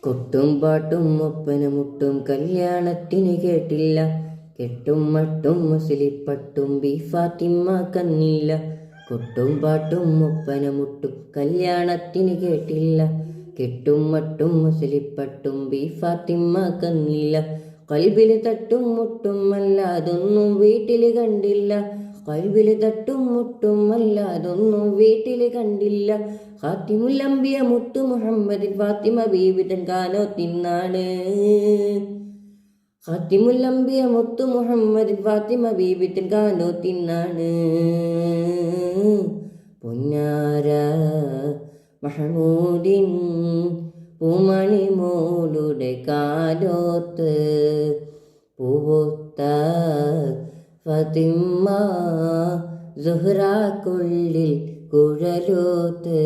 കൊട്ടും പാട്ടും ഒപ്പനമുട്ടും കല്യാണത്തിന് കേട്ടില്ല, കെട്ടും മട്ടും മുസ്ലിപ്പട്ടും ഫാത്തിമ കന്നില്ല. കൊട്ടും പാട്ടും ഒപ്പനമുട്ടും കല്യാണത്തിന് കേട്ടില്ല, കെട്ടും മട്ടും മുസ്ലിപ്പട്ടും ഫാത്തിമ കന്നില്ല. കൽബില് തട്ടും മുട്ടും അല്ലാതൊന്നും വീട്ടില് കണ്ടില്ല, കൽബില് തട്ടും മുട്ടും അല്ലാതൊന്നും വീട്ടില് കണ്ടില്ല. ഖാത്തിമുൽ അംബിയ മുത്തു മുഹമ്മദിൻ ഫാത്തിമ ബീബി തൻ കാനോത്തിന്നാണ്. ഖാത്തിമുൽ അംബിയ മുത്തു മുഹമ്മദിൻ ഫാത്തിമ ബീബി തൻ കാനോത്തിന്നാണ്. പൊന്നാര മഹമൂദിൻ പൂമണി മോളുടെ കാലോത്ത് പൂവൊത്ത ഫാത്തിമ സുഹ്റാക്കുള്ളിൽ കുഴലോത്ത്.